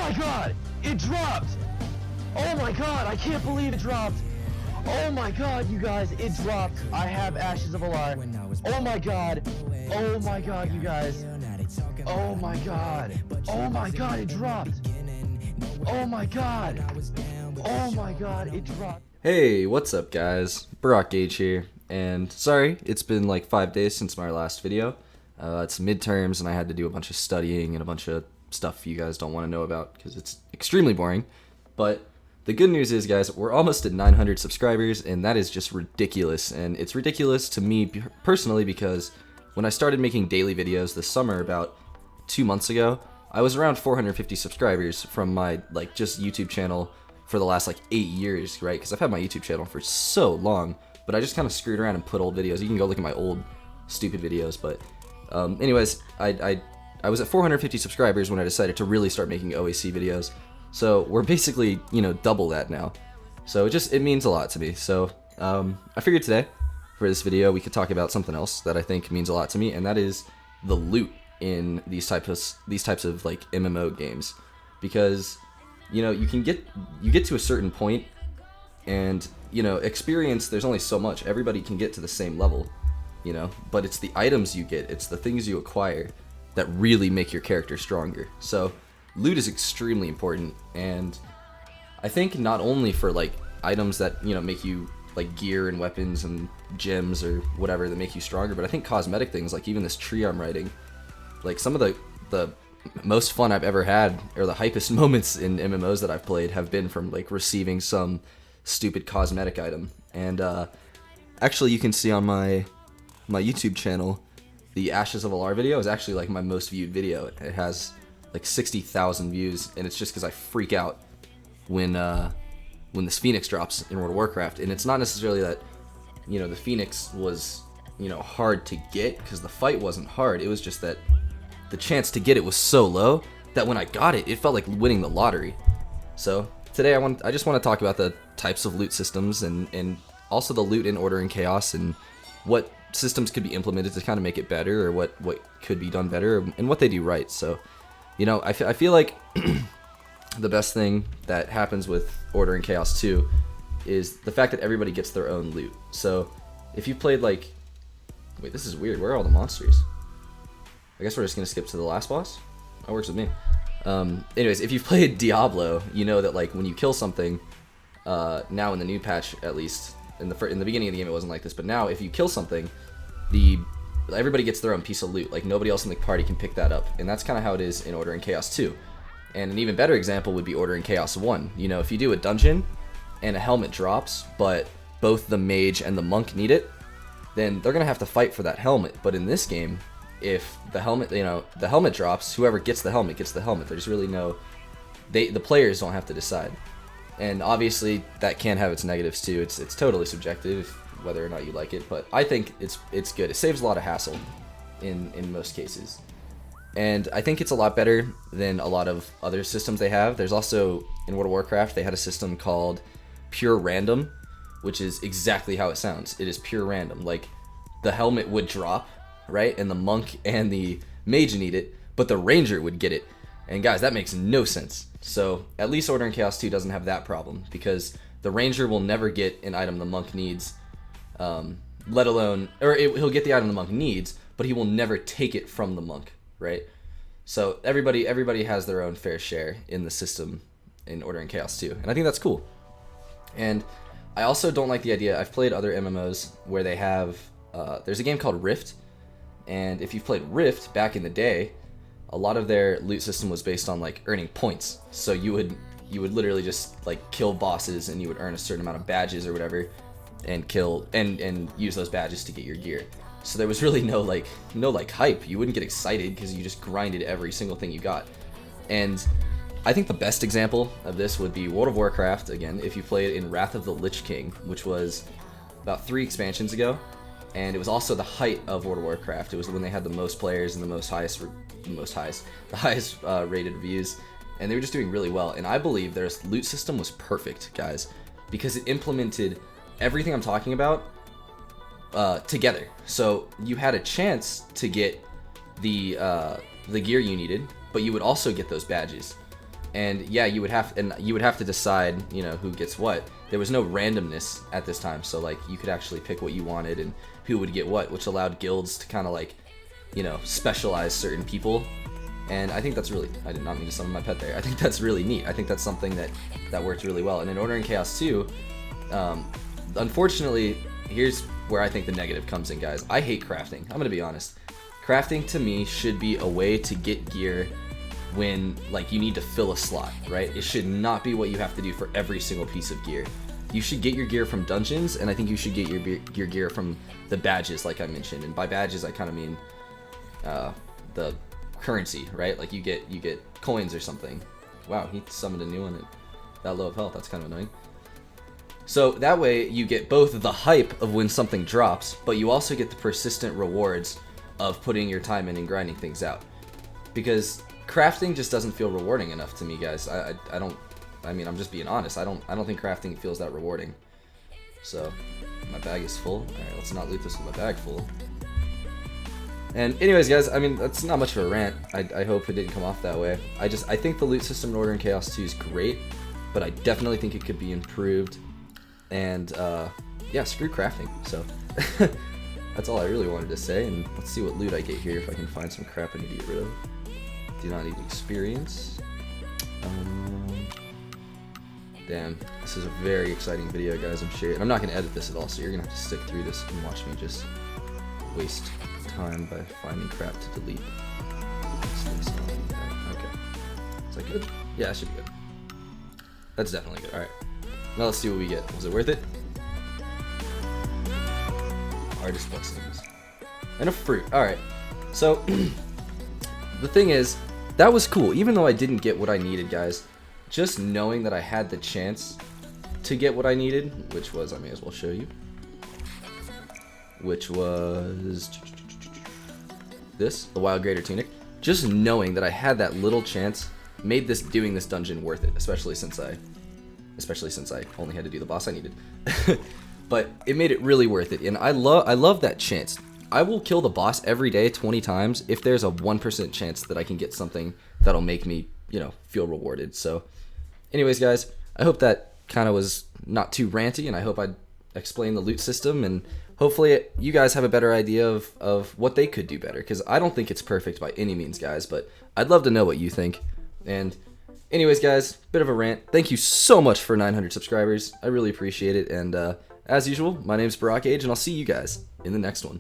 my god! It dropped! Oh my god, I can't believe it dropped! Oh my god, you guys, it dropped. I have Ashes of Alar. Oh my god. Oh my god, you guys. Oh my god. Oh my god, it dropped. Oh my god. Oh my god, it dropped. Hey, what's up guys? Barakgage here, and sorry, it's been like 5 days since my last video. It's midterms and I had to do a bunch of studying and a bunch of stuff you guys don't want to know about because it's extremely boring. But the good news is, guys, we're almost at 900 subscribers, and that is just ridiculous. And it's ridiculous to me personally because when I started making daily videos this summer about 2 months ago, I was around 450 subscribers from my just YouTube channel for the last 8 years, right? Because I've had my YouTube channel for so long, but I just kind of screwed around and put old videos. You can go look at my old stupid videos, but anyways, I was at 450 subscribers when I decided to really start making OAC videos. So we're basically, double that now. So it means a lot to me. So I figured today, for this video, we could talk about something else that I think means a lot to me, and that is the loot in these types of MMO games. Because you get to a certain point, and experience, there's only so much. Everybody can get to the same level, but it's the items you get, it's the things you acquire that really make your character stronger. So loot is extremely important, and I think not only for items that make you gear and weapons and gems or whatever that make you stronger, but I think cosmetic things like even this tree I'm riding, some of the most fun I've ever had, or the hypest moments in MMOs that I've played, have been from receiving some stupid cosmetic item. And actually, you can see on my YouTube channel, the Ashes of Alar video is actually my most viewed video. It has 60,000 views, and it's just because I freak out when this Phoenix drops in World of Warcraft. And it's not necessarily that the Phoenix was hard to get, because the fight wasn't hard. It was just that the chance to get it was so low that when I got it, it felt like winning the lottery. So today I just want to talk about the types of loot systems, and also the loot in Order and Chaos, and what systems could be implemented to kind of make it better, or what could be done better, and what they do right. So I feel like the best thing that happens with Order and Chaos 2 is the fact that everybody gets their own loot. So if you played wait, this is weird, where are all the monsters? I guess we're just gonna skip to the last boss. That works with me. Anyways, if you've played Diablo, you know that when you kill something, now in the new patch at least, in the beginning of the game it wasn't like this, but now if you kill something, everybody gets their own piece of loot. Nobody else in the party can pick that up, and that's kind of how it is in Order and Chaos 2. And an even better example would be Order and Chaos 1. If you do a dungeon and a helmet drops, but both the mage and the monk need it, then they're gonna have to fight for that helmet. But in this game, if the helmet drops, whoever gets the helmet gets the helmet. There's really the players don't have to decide. And obviously that can have its negatives too. It's totally subjective whether or not you like it, but I think it's good. It saves a lot of hassle in most cases. And I think it's a lot better than a lot of other systems they have. There's also, in World of Warcraft, they had a system called Pure Random, which is exactly how it sounds. It is pure random. The helmet would drop, right? And the monk and the mage need it, but the ranger would get it. And guys, that makes no sense. So at least Order and Chaos 2 doesn't have that problem, because the ranger will never get an item the monk needs, let alone, he'll get the item the monk needs, but he will never take it from the monk, right? So everybody has their own fair share in the system in Order and Chaos 2, and I think that's cool. And I also don't like the idea, I've played other MMOs where they have, there's a game called Rift, and if you've played Rift back in the day, a lot of their loot system was based on earning points. So you would literally just kill bosses, and you would earn a certain amount of badges or whatever, and kill and use those badges to get your gear. So there was really no hype. You wouldn't get excited because you just grinded every single thing you got. And I think the best example of this would be World of Warcraft, again, if you played in Wrath of the Lich King, which was about 3 expansions ago. And it was also the height of World of Warcraft. It was when they had the most players and the highest rated reviews, and they were just doing really well. And I believe their loot system was perfect, guys, because it implemented everything I'm talking about together. So you had a chance to get the gear you needed, but you would also get those badges. And yeah, you would have to decide, you know, who gets what. There was no randomness at this time, so like you could actually pick what you wanted and who would get what, which allowed guilds to kind of like, you know, specialize certain people. And I think that's really, I did not mean to summon my pet there. I think that's really neat. I think that's something that worked really well. And in Order and Chaos 2, unfortunately, here's where I think the negative comes in, guys. I hate crafting. I'm gonna be honest. Crafting to me should be a way to get gear when like you need to fill a slot, right? It should not be what you have to do for every single piece of gear. You should get your gear from dungeons, and I think you should get your gear from the badges, like I mentioned. And by badges, I kind of mean the currency, right? Like you get coins or something. Wow, he summoned a new one at that low of health. That's kind of annoying. So that way you get both the hype of when something drops, but you also get the persistent rewards of putting your time in and grinding things out. Because crafting just doesn't feel rewarding enough to me, guys. I mean, I'm just being honest. I don't think crafting feels that rewarding. So my bag is full. All right, let's not loot this with my bag full. And anyways, guys, I mean, that's not much of a rant. I hope it didn't come off that way. I think the loot system in Order and Chaos 2 is great, but I definitely think it could be improved. And yeah, screw crafting. So that's all I really wanted to say. And let's see what loot I get here if I can find some crap I need to get rid of. Do not need experience. Damn, this is a very exciting video, guys. I'm sure. And I'm not gonna edit this at all, so you're gonna have to stick through this and watch me just waste time by finding crap to delete. Okay. Is that good? Yeah, that should be good. That's definitely good. Alright. Now let's see what we get. Was it worth it? Artist blessings. And a fruit. Alright. So, the thing is, that was cool. Even though I didn't get what I needed, guys, just knowing that I had the chance to get what I needed, which was, I may as well show you, which was this, the Wild Greater Tunic. Just knowing that I had that little chance made doing this dungeon worth it, especially since I only had to do the boss I needed. But it made it really worth it, and I love that chance. I will kill the boss every day 20 times if there's a 1% chance that I can get something that'll make me, you know, feel rewarded. So anyways, guys, I hope that kind of was not too ranty, and I hope I explained the loot system, and hopefully you guys have a better idea of what they could do better, because I don't think it's perfect by any means, guys, but I'd love to know what you think. And anyways, guys, bit of a rant. Thank you so much for 900 subscribers. I really appreciate it, and as usual, my name's Barakgage, and I'll see you guys in the next one.